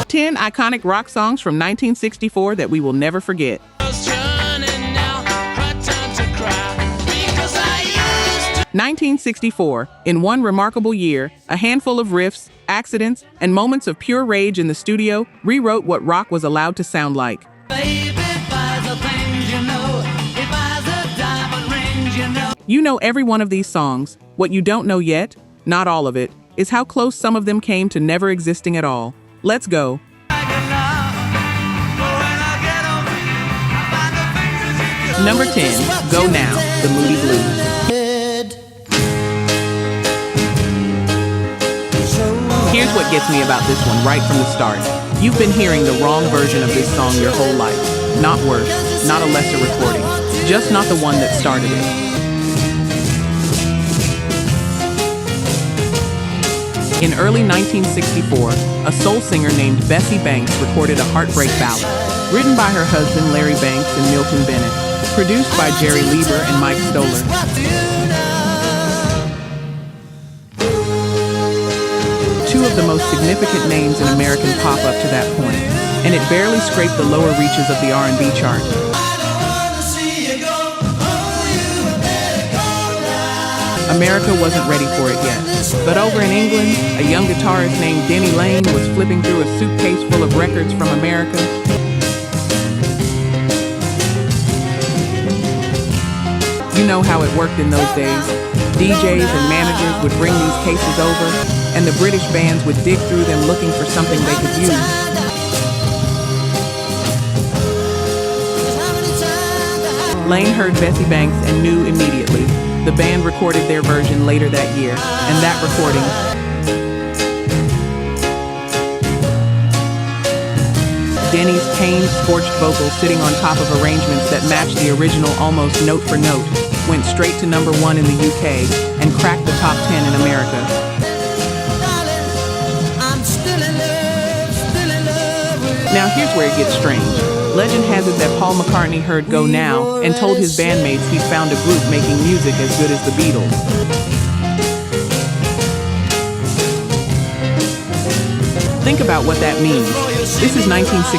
10 iconic rock songs from 1964 that we will never forget. 1964, in one remarkable year, a handful of riffs, accidents, and moments of pure rage in the studio rewrote what rock was allowed to sound like. You know every one of these songs. What you don't know yet, not all of it, is how close some of them came to never existing at all. Let's go. Number 10, Go Now, The Moody Blues. Here's what gets me about this one right from the start. You've been hearing the wrong version of this song your whole life. Not worse, not a lesser recording, just not the one that started it. In early 1964, a soul singer named Bessie Banks recorded a heartbreak ballad, written by her husband Larry Banks and Milton Bennett, produced by Jerry Lieber and Mike Stoller. Two of the most significant names in American pop up to that point, and it barely scraped the lower reaches of the R&B chart. America wasn't ready for it yet, but over in England, a young guitarist named Denny Laine was flipping through a suitcase full of records from America. You know how it worked in those days. DJs and managers would bring these cases over, and the British bands would dig through them looking for something they could use. Laine heard Bessie Banks and knew immediately. The band recorded their version later that year, and that recording, Denny's pain-scorched vocals sitting on top of arrangements that matched the original almost note for note, went straight to number 1 in the UK and cracked the top 10 in America. Now here's where it gets strange. Legend has it that Paul McCartney heard Go Now and told his bandmates he'd found a group making music as good as the Beatles. Think about what that means. This is 1964.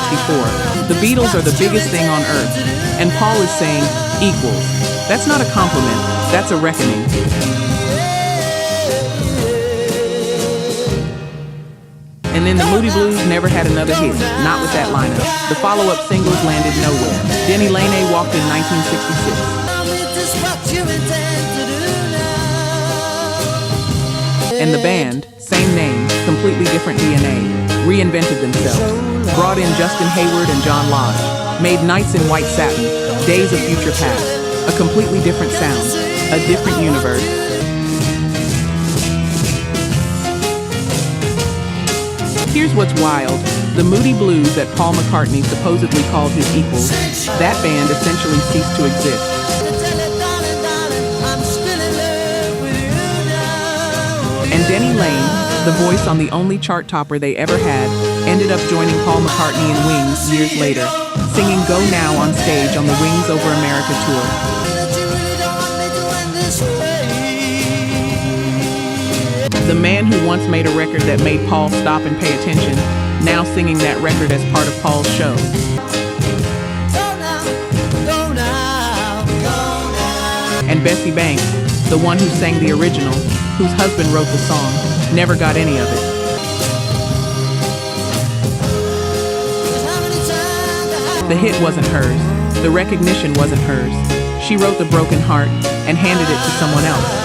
The Beatles are the biggest thing on earth, and Paul is saying, equals. That's not a compliment, that's a reckoning. And then the Moody Blues never had another hit, not with that lineup. The follow-up singles landed nowhere. Denny Laine walked in 1966. And the band, same name, completely different DNA, reinvented themselves, brought in Justin Hayward and John Lodge, made Nights in White Satin, Days of Future Past, a completely different sound, a different universe. Here's what's wild. The Moody Blues that Paul McCartney supposedly called his equals, that band essentially ceased to exist. And Denny Laine, the voice on the only chart topper they ever had, ended up joining Paul McCartney and Wings years later, singing Go Now on stage on the Wings Over America tour. The man who once made a record that made Paul stop and pay attention, now singing that record as part of Paul's show. And Bessie Banks, the one who sang the original, whose husband wrote the song, never got any of it. The hit wasn't hers. The recognition wasn't hers. She wrote The Broken Heart and handed it to someone else.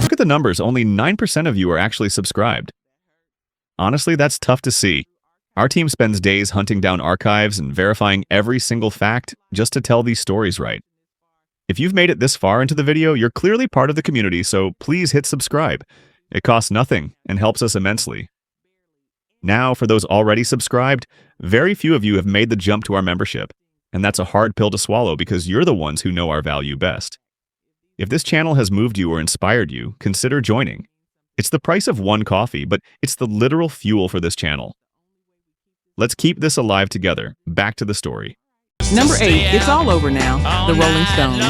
Look at the numbers, only 9% of you are actually subscribed. Honestly, that's tough to see. Our team spends days hunting down archives and verifying every single fact just to tell these stories right. If you've made it this far into the video, you're clearly part of the community, so please hit subscribe. It costs nothing and helps us immensely. Now, for those already subscribed, very few of you have made the jump to our membership, and that's a hard pill to swallow because you're the ones who know our value best. If this channel has moved you or inspired you, consider joining. It's the price of one coffee, but it's the literal fuel for this channel. Let's keep this alive together. Back to the story. Number 8, It's All Over Now, The Rolling Stones.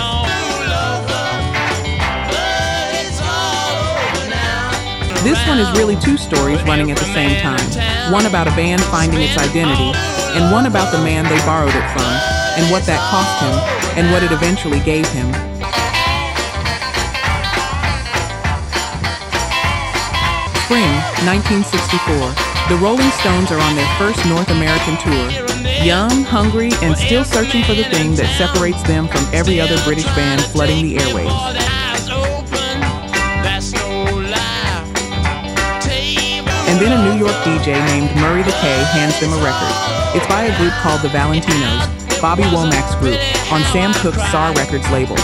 This one is really two stories running at the same time. One about a band finding its identity, and one about the man they borrowed it from, and what that cost him, and what it eventually gave him. Spring, 1964. The Rolling Stones are on their first North American tour. Young, hungry, and still searching for the thing that separates them from every other British band flooding the airwaves. And then a New York DJ named Murray the K hands them a record. It's by a group called the Valentinos, Bobby Womack's group, on Sam Cooke's SAR Records label.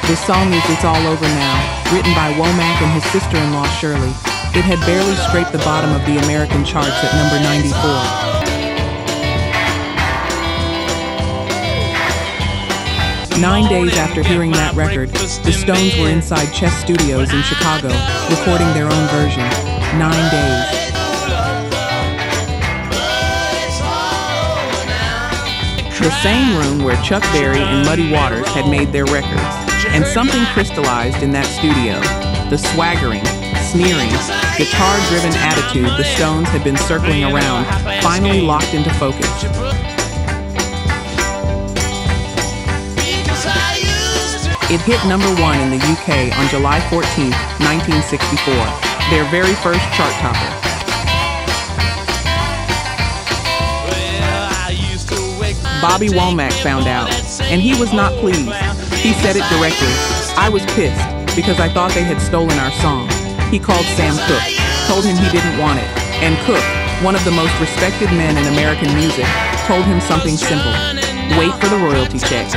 The song is It's All Over Now, written by Womack and his sister-in-law Shirley. It had barely scraped the bottom of the American charts at number 94. Nine days after hearing that record, the Stones were inside Chess Studios in Chicago, recording their own version. 9 days. The same room where Chuck Berry and Muddy Waters had made their records. And something crystallized in that studio. The swaggering, sneering, guitar-driven attitude the Stones had been circling around finally locked into focus. It hit number 1 in the UK on July 14, 1964, their very first chart topper. Bobby Womack found out, and he was not pleased. He said it directly. I was pissed, because I thought they had stolen our song. He called Sam Cooke, told him he didn't want it, and Cooke, one of the most respected men in American music, told him something simple. Wait for the royalty check.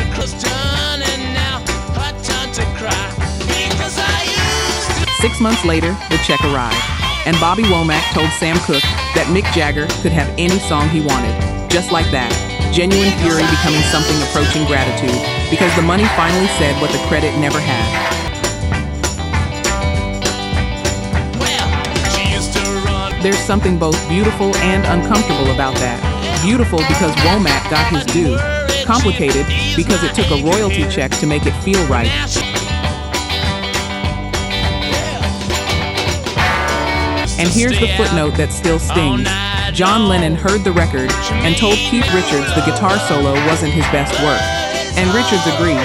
6 months later, the check arrived, and Bobby Womack told Sam Cooke that Mick Jagger could have any song he wanted. Just like that, genuine fury becoming something approaching gratitude, because the money finally said what the credit never had. There's something both beautiful and uncomfortable about that. Beautiful because Womack got his due. Complicated because it took a royalty check to make it feel right. And here's the footnote that still stings. John Lennon heard the record and told Keith Richards the guitar solo wasn't his best work. And Richards agreed,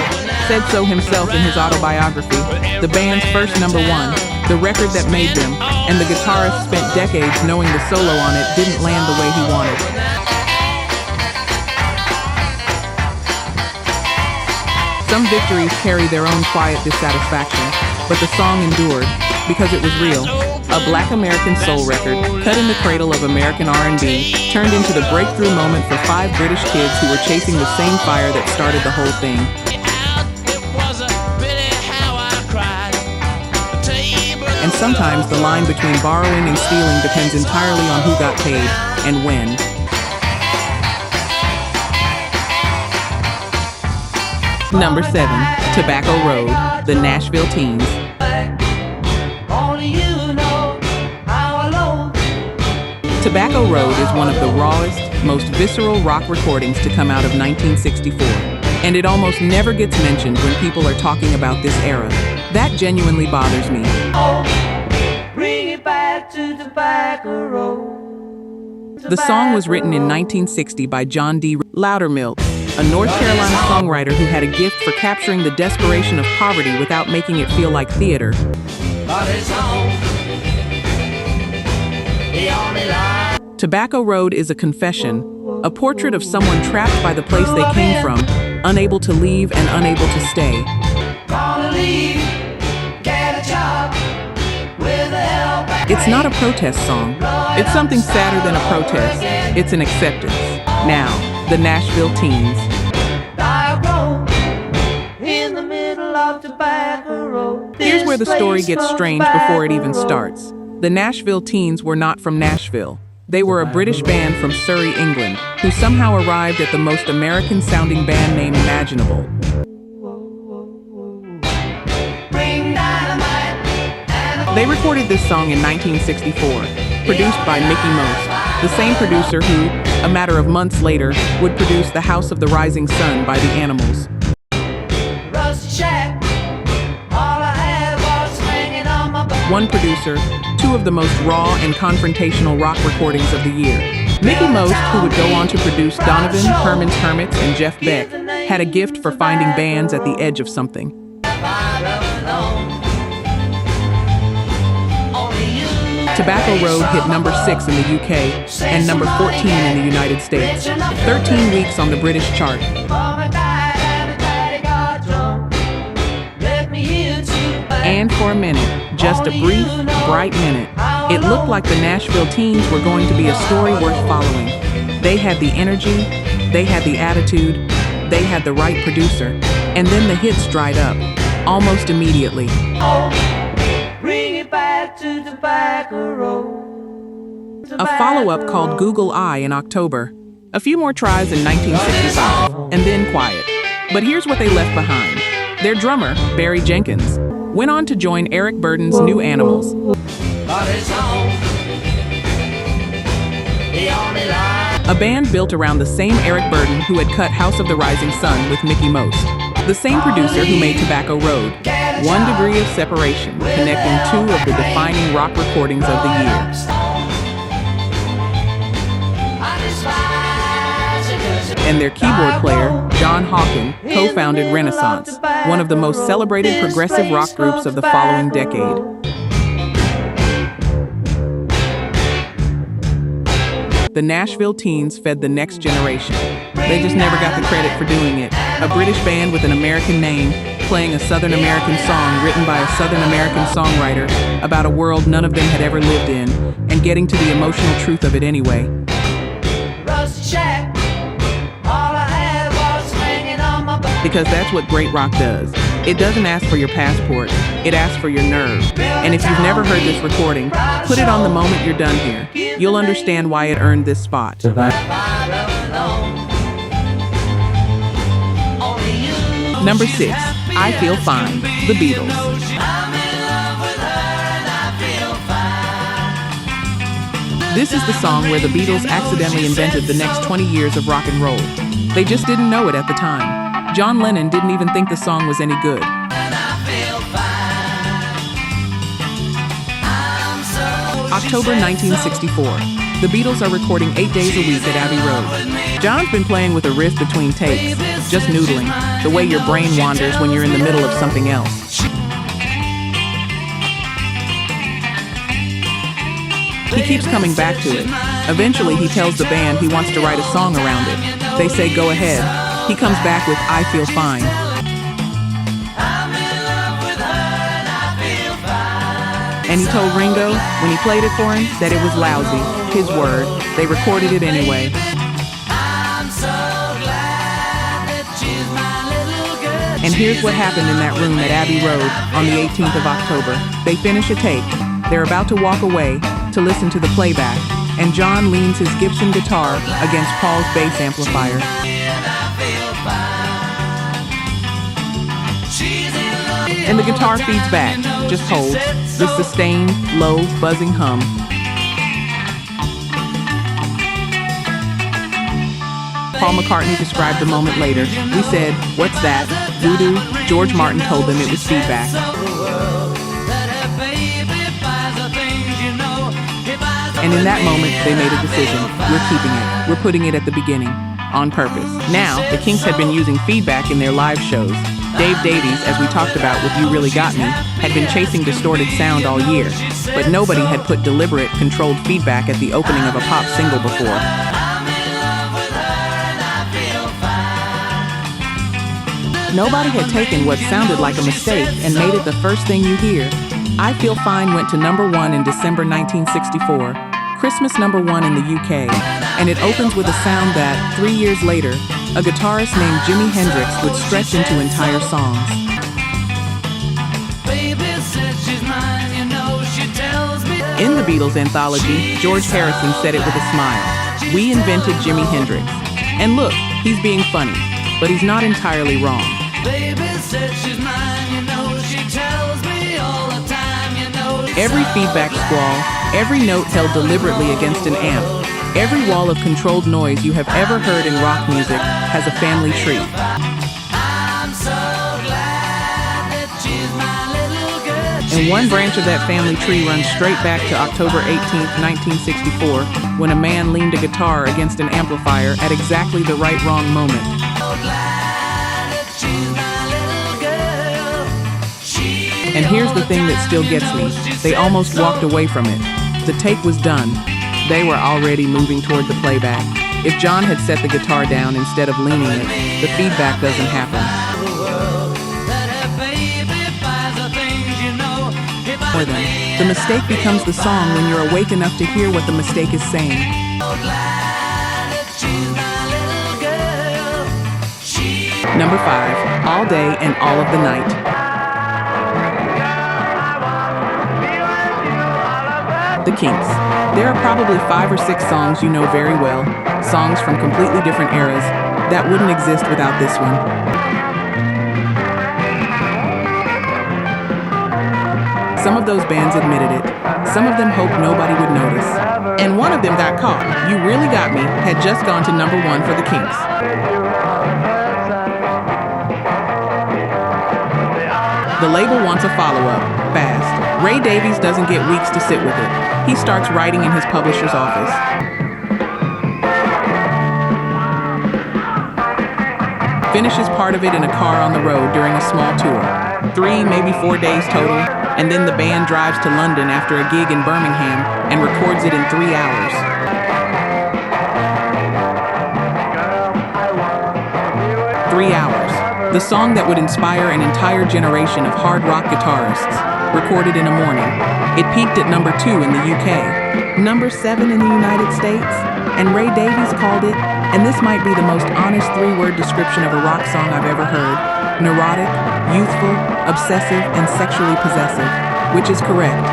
said so himself in his autobiography. The band's first number 1, the record that made them, and the guitarist spent decades knowing the solo on it didn't land the way he wanted. Some victories carry their own quiet dissatisfaction, but the song endured because it was real. A Black American soul record, cut in the cradle of American R&B, turned into the breakthrough moment for 5 British kids who were chasing the same fire that started the whole thing. And sometimes the line between borrowing and stealing depends entirely on who got paid and when. Number 7, Tobacco Road, the Nashville Teens. Tobacco Road is one of the rawest, most visceral rock recordings to come out of 1964, and it almost never gets mentioned when people are talking about this era. That genuinely bothers me. Bring it back to Tobacco Road. The song was written in 1960 by John D. Loudermilk, a North Carolina songwriter who had a gift for capturing the desperation of poverty without making it feel like theater. Tobacco Road is a confession, a portrait of someone trapped by the place they came from, unable to leave and unable to stay. It's not a protest song. It's something sadder than a protest. It's an acceptance. Now, the Nashville Teens. Here's where the story gets strange before it even starts. The Nashville Teens were not from Nashville. They were a British band from Surrey, England, who somehow arrived at the most American-sounding band name imaginable. They recorded this song in 1964, produced by Mickey Most, the same producer who, a matter of months later, would produce The House of the Rising Sun by The Animals. Rusty Shack. one producer, two of the most raw and confrontational rock recordings of the year. Mickey Most, who would go on to produce Donovan, Herman's Hermits, and Jeff Beck, had a gift for finding bands at the edge of something. Tobacco Road hit number 6 in the UK and number 14 in the United States, 13 weeks on the British chart. And for a minute, just a brief, bright minute, it looked like the Nashville Teens were going to be a story worth following. They had the energy, they had the attitude, they had the right producer, and then the hits dried up, almost immediately. A follow-up called Google Eye in October, a few more tries in 1965, and then quiet. But here's what they left behind. Their drummer, Barry Jenkins, went on to join Eric Burdon's New Animals. A band built around the same Eric Burdon who had cut House of the Rising Sun with Mickey Most, the same producer who made Tobacco Road. 1 degree of separation connecting two of the defining rock recordings of the year. And their keyboard player, John Hawken, co-founded Renaissance, one of the most celebrated progressive rock groups of the following decade. The Nashville Teens fed the next generation. They just never got the credit for doing it. A British band with an American name, playing a Southern American song written by a Southern American songwriter about a world none of them had ever lived in, and getting to the emotional truth of it anyway. Because that's what great rock does. It doesn't ask for your passport, it asks for your nerve. And if you've never heard this recording, put it on the moment you're done here. You'll understand why it earned this spot. Number 6, I Feel Fine, The Beatles. This is the song where the Beatles accidentally invented the next 20 years of rock and roll. They just didn't know it at the time. John Lennon didn't even think the song was any good. October 1964. The Beatles are recording 8 days a week at Abbey Road. John's been playing with a riff between takes, just noodling, the way your brain wanders when you're in the middle of something else. He keeps coming back to it. Eventually, he tells the band he wants to write a song around it. They say, go ahead. He comes back with I Feel Fine. And he told Ringo, when he played it for him, that it was lousy. His word. They recorded it anyway. And here's what happened in that room at Abbey Road on the 18th of October. They finish a take. They're about to walk away to listen to the playback, and John leans his Gibson guitar against Paul's bass amplifier. And the guitar feeds back, just holds, this sustained, low, buzzing hum. Paul McCartney described the moment later. We said, what's that? Voodoo? George Martin told them it was feedback. And in that moment, they made a decision. We're keeping it. We're putting it at the beginning, on purpose. Now, the Kinks had been using feedback in their live shows. Dave Davies, as we talked about with You Really Got Me, had been chasing distorted sound all year, but nobody had put deliberate, controlled feedback at the opening of a pop single before. Nobody had taken what sounded like a mistake and made it the first thing you hear. I Feel Fine went to number 1 in December 1964, Christmas number 1 in the UK, and it opens with a sound that, 3 years later, a guitarist named Jimi Hendrix would stretch into entire songs. In the Beatles anthology, George Harrison said it with a smile. We invented Jimi Hendrix. And look, he's being funny, but he's not entirely wrong. Every feedback squall, every note held deliberately against an amp, every wall of controlled noise you have ever heard in rock music has a family tree. And one branch of that family tree runs straight back to October 18th, 1964, when a man leaned a guitar against an amplifier at exactly the right wrong moment. And here's the thing that still gets me. They almost walked away from it. The take was done. They were already moving toward the playback. If John had set the guitar down instead of leaning it, the feedback doesn't happen. The mistake becomes the song when you're awake enough to hear what the mistake is saying. Number 5, All Day and All of the Night. The Kinks. There are probably 5 or 6 songs you know very well, songs from completely different eras, that wouldn't exist without this one. Some of those bands admitted it. Some of them hoped nobody would notice. And one of them got caught. You Really Got Me had just gone to number 1 for the Kinks. The label wants a follow-up, fast. Ray Davies doesn't get weeks to sit with it. He starts writing in his publisher's office. Finishes part of it in a car on the road during a small tour. 3, maybe 4 days total. And then the band drives to London after a gig in Birmingham and records it in 3 hours. The song that would inspire an entire generation of hard rock guitarists, recorded in a morning. It peaked at number 2 in the UK, number 7 in the United States, and Ray Davies called it, and this might be the most honest 3-word description of a rock song I've ever heard, neurotic, youthful, obsessive, and sexually possessive, which is correct.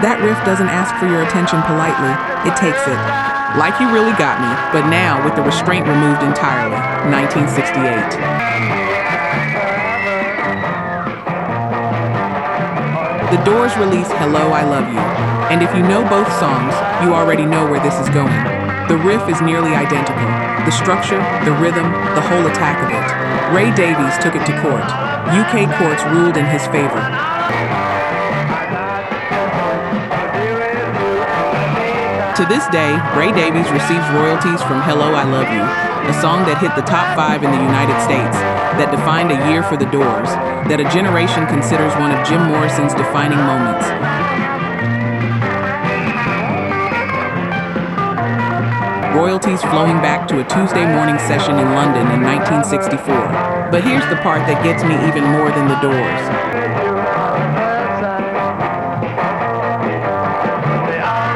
That riff doesn't ask for your attention politely, it takes it. Like You Really Got Me, but now with the restraint removed entirely, 1968. The Doors release Hello, I Love You, and if you know both songs, you already know where this is going. The riff is nearly identical. The structure, the rhythm, the whole attack of it. Ray Davies took it to court. UK courts ruled in his favor. To this day, Ray Davies receives royalties from Hello, I Love You, a song that hit the top 5 in the United States, that defined a year for the Doors, that a generation considers one of Jim Morrison's defining moments. Royalties flowing back to a Tuesday morning session in London in 1964. But here's the part that gets me even more than the Doors.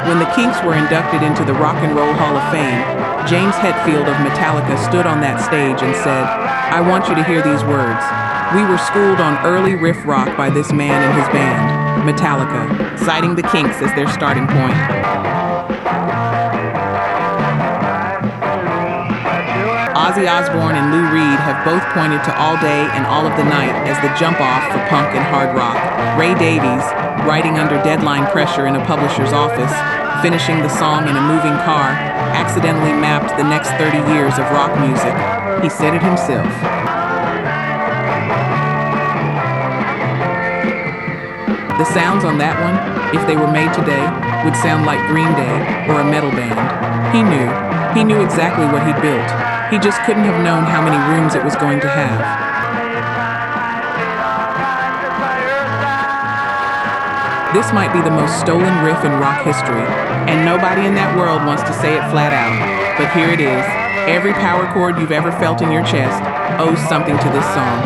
When the Kinks were inducted into the Rock and Roll Hall of Fame, James Hetfield of Metallica stood on that stage and said, "I want you to hear these words. We were schooled on early riff rock by this man and his band, Metallica," citing the Kinks as their starting point. Ozzy Osbourne and Lou Reed have both pointed to All Day and All of the Night as the jump-off for punk and hard rock. Ray Davies, writing under deadline pressure in a publisher's office, finishing the song in a moving car, accidentally mapped the next 30 years of rock music. He said it himself. The sounds on that one, if they were made today, would sound like Green Day or a metal band. He knew exactly what he'd built. He just couldn't have known how many rooms it was going to have. This might be the most stolen riff in rock history, and nobody in that world wants to say it flat out. But here it is. Every power chord you've ever felt in your chest owes something to this song.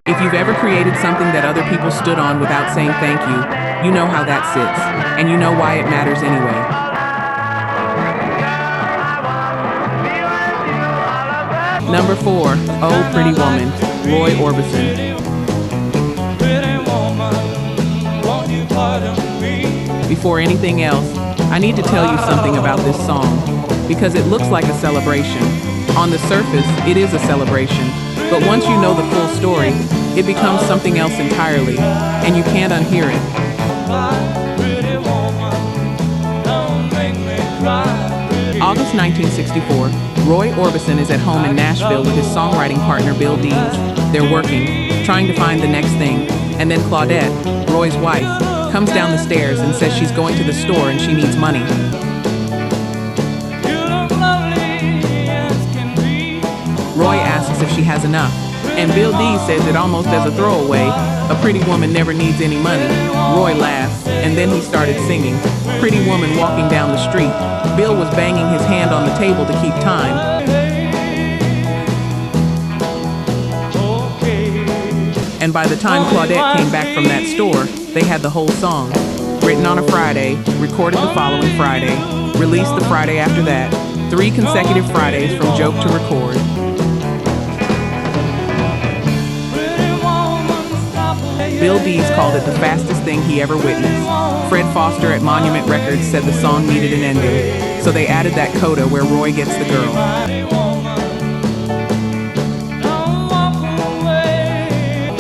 If you've ever created something that other people stood on without saying thank you, you know how that sits, and you know why it matters anyway. Number 4, Oh Pretty Woman, Roy Orbison. Before anything else, I need to tell you something about this song, because it looks like a celebration. On the surface, it is a celebration, but once you know the full story, it becomes something else entirely, and you can't unhear it. All August 1964, Roy Orbison is at home in Nashville with his songwriting partner Bill Dees. They're working, trying to find the next thing, and then Claudette, Roy's wife, comes down the stairs and says she's going to the store and she needs money. Roy asks if she has enough, and Bill Dees says it almost as a throwaway, "A pretty woman never needs any money." Roy laughs, and then he started singing, "Pretty Woman Walking Down the Street." Bill was banging his hand on the table to keep time. And by the time Claudette came back from that store, they had the whole song. Written on a Friday, recorded the following Friday, released the Friday after that, 3 consecutive Fridays from joke to record. Bill Dees called it the fastest thing he ever witnessed. Fred Foster at Monument Records said the song needed an ending, so they added that coda where Roy gets the girl.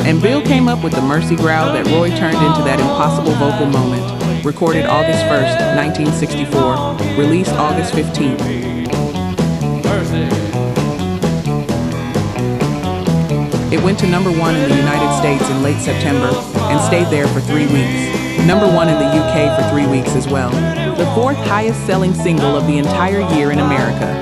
And Bill came up with the mercy growl that Roy turned into that impossible vocal moment. Recorded August 1st, 1964, released August 15th. It went to number 1 in the United States in late September and stayed there for 3 weeks. Number 1 in the UK for 3 weeks as well. The 4th highest selling single of the entire year in America.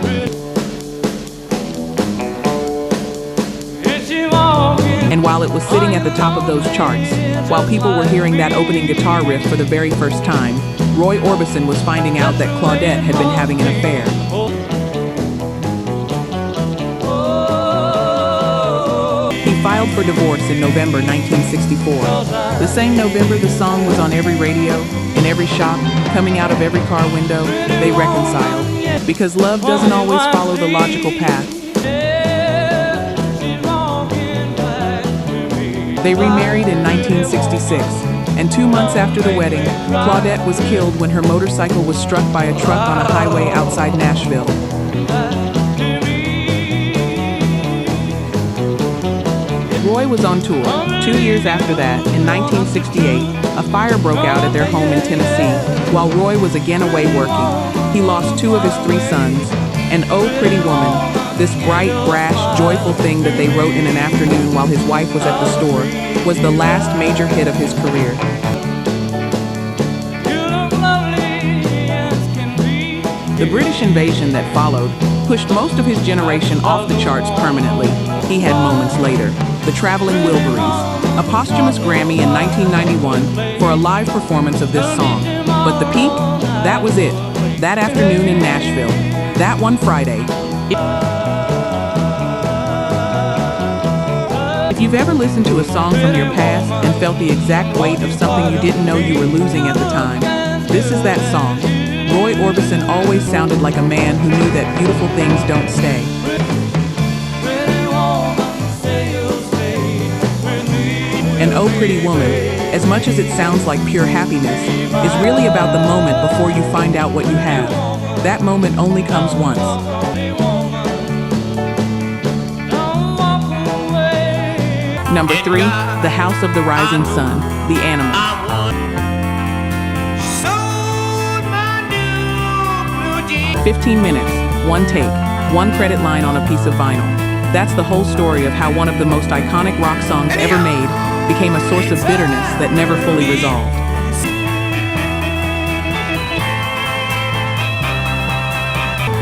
And while it was sitting at the top of those charts, while people were hearing that opening guitar riff for the very first time, Roy Orbison was finding out that Claudette had been having an affair. He filed for divorce in November 1964. The same November the song was on every radio, in every shop, coming out of every car window. They reconciled, because love doesn't always follow the logical path. They remarried in 1966, and 2 months after the wedding, Claudette was killed when her motorcycle was struck by a truck on a highway outside Nashville. Roy was on tour. 2 years after that, in 1968, a fire broke out at their home in Tennessee while Roy was again away working. He lost 2 of his 3 sons, and "Oh Pretty Woman," this bright, brash, joyful thing that they wrote in an afternoon while his wife was at the store, was the last major hit of his career. The British invasion that followed pushed most of his generation off the charts permanently. He had moments later. The Traveling Wilburys, a posthumous Grammy in 1991 for a live performance of this song. But the peak? That was it. That afternoon in Nashville. That one Friday. If you've ever listened to a song from your past and felt the exact weight of something you didn't know you were losing at the time, this is that song. Roy Orbison always sounded like a man who knew that beautiful things don't stay. And "Oh Pretty Woman," as much as it sounds like pure happiness, is really about the moment before you find out what you have. That moment only comes once. Number 3, The House of the Rising Sun, The Animals. 15 minutes, 1 take, 1 credit line on a piece of vinyl. That's the whole story of how one of the most iconic rock songs ever made became a source of bitterness that never fully resolved.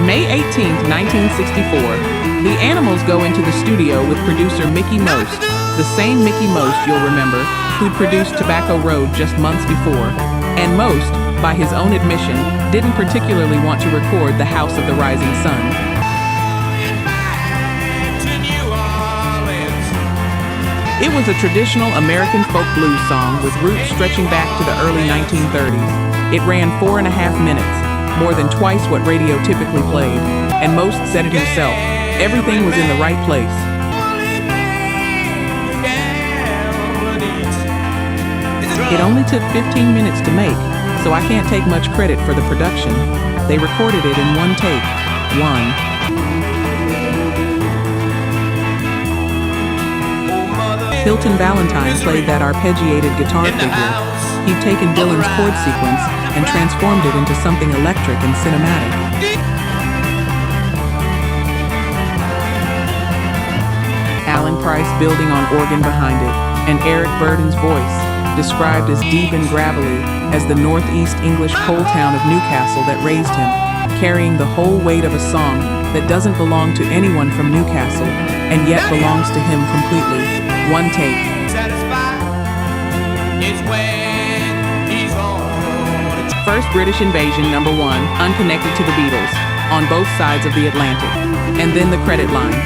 May 18th, 1964, the Animals go into the studio with producer Mickey Most, the same Mickey Most you'll remember, who'd produced Tobacco Road just months before. And Most, by his own admission, didn't particularly want to record The House of the Rising Sun. It was a traditional American folk blues song with roots stretching back to the early 1930s. It ran 4.5 minutes, more than twice what radio typically played, and Most said it himself, everything was in the right place. It only took 15 minutes to make, so I can't take much credit for the production. They recorded it in 1 take. 1. Hilton Valentine played that arpeggiated guitar figure. He'd taken Dylan's chord sequence and transformed it into something electric and cinematic. 2. Alan Price building on organ behind it, and Eric Burdon's voice, described as deep and gravelly as the northeast English coal town of Newcastle that raised him, carrying the whole weight of a song that doesn't belong to anyone from Newcastle, and yet belongs to him completely. One take. First British invasion, #1, unconnected to the Beatles, on both sides of the Atlantic. And then the credit line.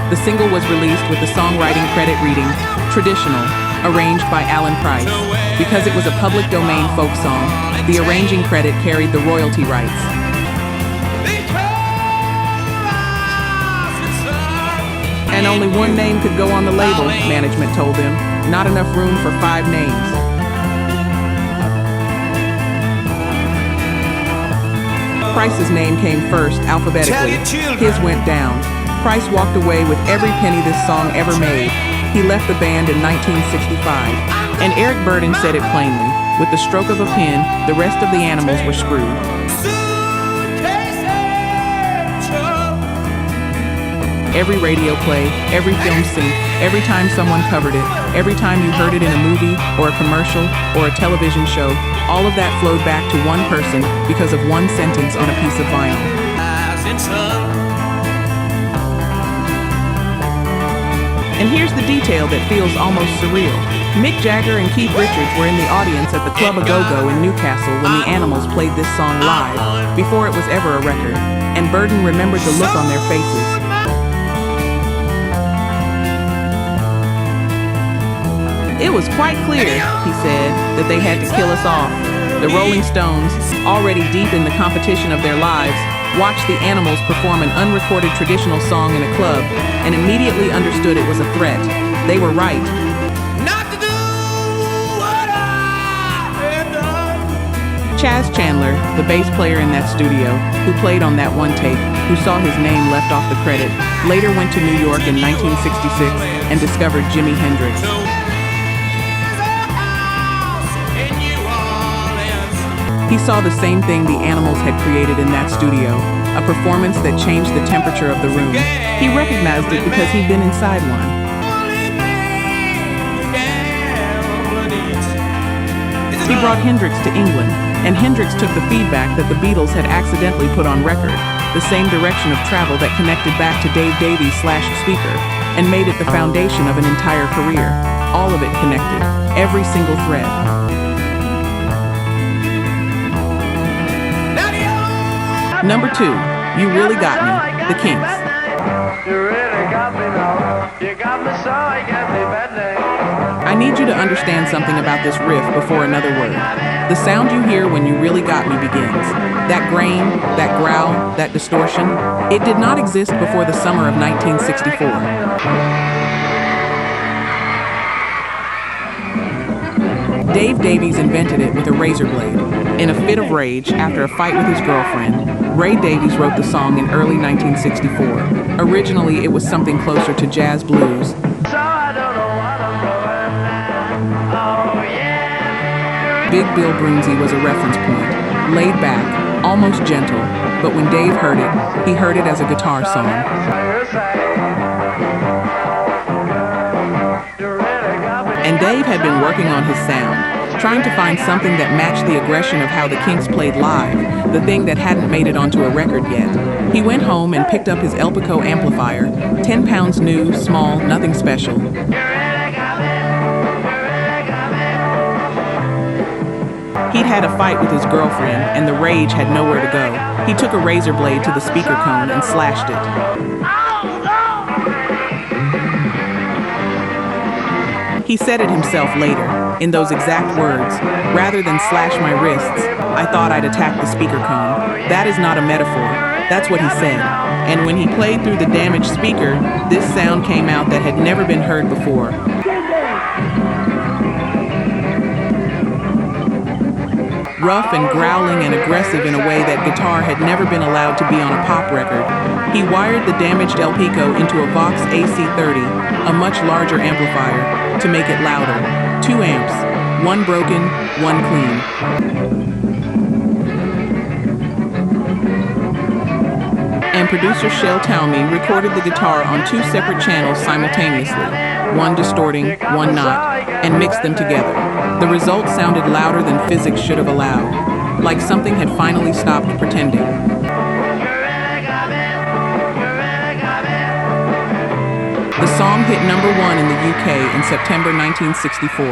The single was released with the songwriting credit reading, Traditional, arranged by Alan Price. Because it was a public domain folk song, the arranging credit carried the royalty rights. And only one name could go on the label, management told him. Not enough room for 5 names. Price's name came first, alphabetically. His went down. Price walked away with every penny this song ever made. He left the band in 1965. And Eric Burdon said it plainly. With the stroke of a pen, the rest of the Animals were screwed. Every radio play, every film sync, every time someone covered it, every time you heard it in a movie or a commercial or a television show, all of that flowed back to one person because of one sentence on a piece of vinyl. And here's the detail that feels almost surreal. Mick Jagger and Keith Richards were in the audience at the Club A Go-Go in Newcastle when the Animals played this song live, before it was ever a record, and Burdon remembered the look on their faces. It was quite clear, he said, that they had to kill us off. The Rolling Stones, already deep in the competition of their lives, watched the Animals perform an unrecorded traditional song in a club and immediately understood it was a threat. They were right. Chaz Chandler, the bass player in that studio, who played on that one take, who saw his name left off the credit, later went to New York in 1966 and discovered Jimi Hendrix. He saw the same thing the Animals had created in that studio, a performance that changed the temperature of the room. He recognized it because he'd been inside one. He brought Hendrix to England, and Hendrix took the feedback that the Beatles had accidentally put on record, the same direction of travel that connected back to Dave Davies' Speaker, and made it the foundation of an entire career. All of it connected, every single thread. Number 2, You Really Got Me, the Kinks. You really got me now. You got me so I get me bad name. I need you to understand something about this riff before another word. The sound you hear when You Really Got Me begins. That grain, that growl, that distortion, it did not exist before the summer of 1964. Dave Davies invented it with a razor blade. In a fit of rage, after a fight with his girlfriend, Ray Davies wrote the song in early 1964. Originally, it was something closer to jazz blues. Big Bill Broonzy was a reference point, laid back, almost gentle, but when Dave heard it, he heard it as a guitar song. And Dave had been working on his sound, trying to find something that matched the aggression of how the Kinks played live, the thing that hadn't made it onto a record yet. He went home and picked up his Elpico amplifier, 10 pounds new, small, nothing special. He'd had a fight with his girlfriend, and the rage had nowhere to go. He took a razor blade to the speaker cone and slashed it. He said it himself later, in those exact words, "Rather than slash my wrists, I thought I'd attack the speaker cone." That is not a metaphor. That's what he said. And when he played through the damaged speaker, this sound came out that had never been heard before. Rough and growling and aggressive in a way that guitar had never been allowed to be on a pop record. He wired the damaged Elpico into a Vox AC30, a much larger amplifier, to make it louder. 2 amps, one broken, one clean. and producer Shel Talmy recorded the guitar on two separate channels simultaneously, one distorting, one not, and mixed them together. The result sounded louder than physics should have allowed, like something had finally stopped pretending. The song hit #1 in the UK in September 1964,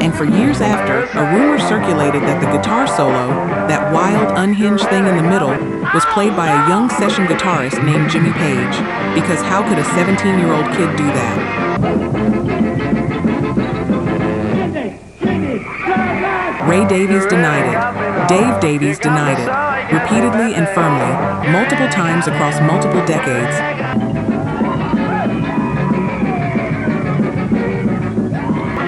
and for years after, a rumor circulated that the guitar solo, that wild, unhinged thing in the middle, was played by a young session guitarist named Jimmy Page, because how could a 17-year-old kid do that? Ray Davies denied it. Dave Davies denied it, repeatedly and firmly, multiple times across multiple decades.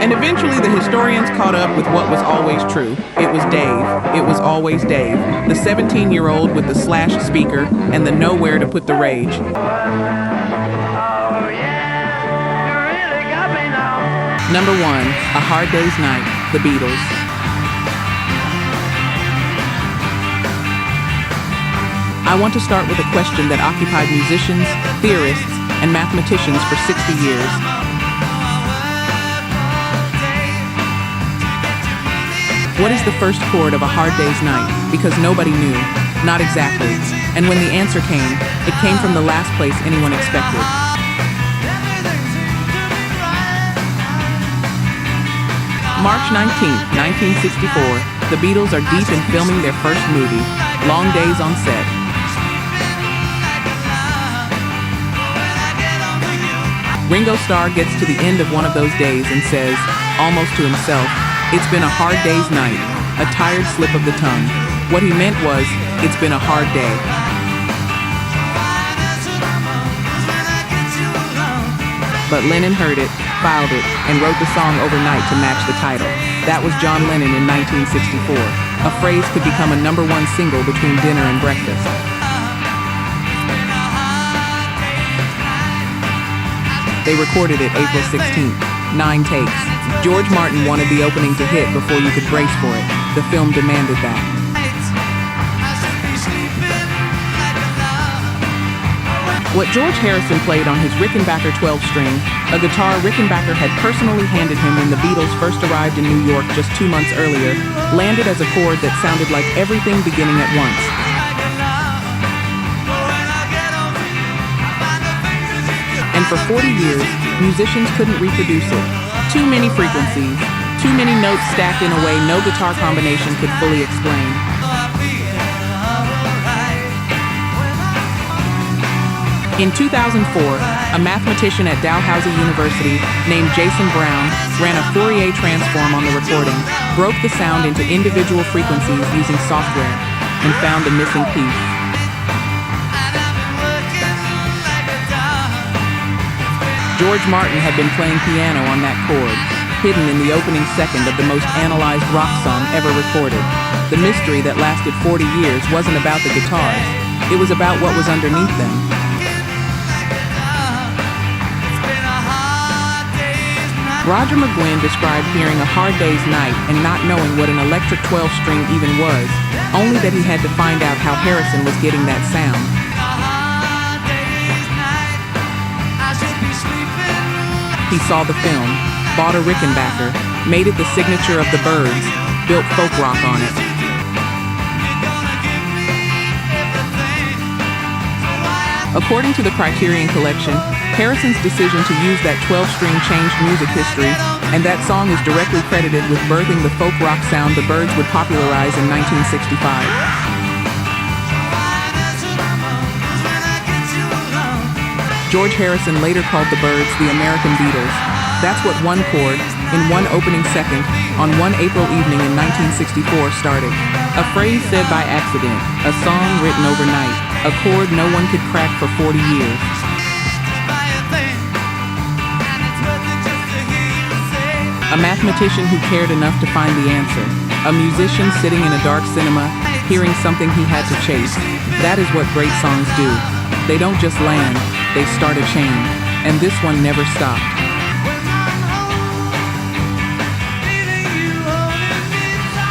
And eventually the historians caught up with what was always true. It was Dave. It was always Dave. The 17-year-old with the slashed speaker and the nowhere to put the rage. Number 1, A Hard Day's Night, The Beatles. I want to start with a question that occupied musicians, theorists, and mathematicians for 60 years. What is the first chord of A Hard Day's Night? Because nobody knew. Not exactly. And when the answer came, it came from the last place anyone expected. March 19th, 1964, the Beatles are deep in filming their first movie, Long Days on Set. Ringo Starr gets to the end of one of those days and says, almost to himself, "It's been a hard day's night," a tired slip of the tongue. What he meant was, it's been a hard day. But Lennon heard it, filed it, and wrote the song overnight to match the title. That was John Lennon in 1964. A phrase could become a #1 single between dinner and breakfast. They recorded it April 16th, 9 takes. George Martin wanted the opening to hit before you could brace for it. The film demanded that. What George Harrison played on his Rickenbacker 12-string, a guitar Rickenbacker had personally handed him when the Beatles first arrived in New York just 2 months earlier, landed as a chord that sounded like everything beginning at once. And for 40 years, musicians couldn't reproduce it. Too many frequencies, too many notes stacked in a way no guitar combination could fully explain. In 2004, a mathematician at Dalhousie University named Jason Brown ran a Fourier transform on the recording, broke the sound into individual frequencies using software, and found a missing piece. George Martin had been playing piano on that chord, hidden in the opening second of the most analyzed rock song ever recorded. The mystery that lasted 40 years wasn't about the guitars, it was about what was underneath them. Roger McGuinn described hearing A Hard Day's Night and not knowing what an electric 12-string even was, only that he had to find out how Harrison was getting that sound. He saw the film, bought a Rickenbacker, made it the signature of the Byrds, built folk rock on it. According to the Criterion Collection, Harrison's decision to use that 12-string changed music history, and that song is directly credited with birthing the folk rock sound the Byrds would popularize in 1965. George Harrison later called the Byrds the American Beatles. That's what one chord, in one opening second, on one April evening in 1964 started. A phrase said by accident, a song written overnight, a chord no one could crack for 40 years. A mathematician who cared enough to find the answer. A musician sitting in a dark cinema, hearing something he had to chase. That is what great songs do. They don't just land, they start a chain. And this one never stopped.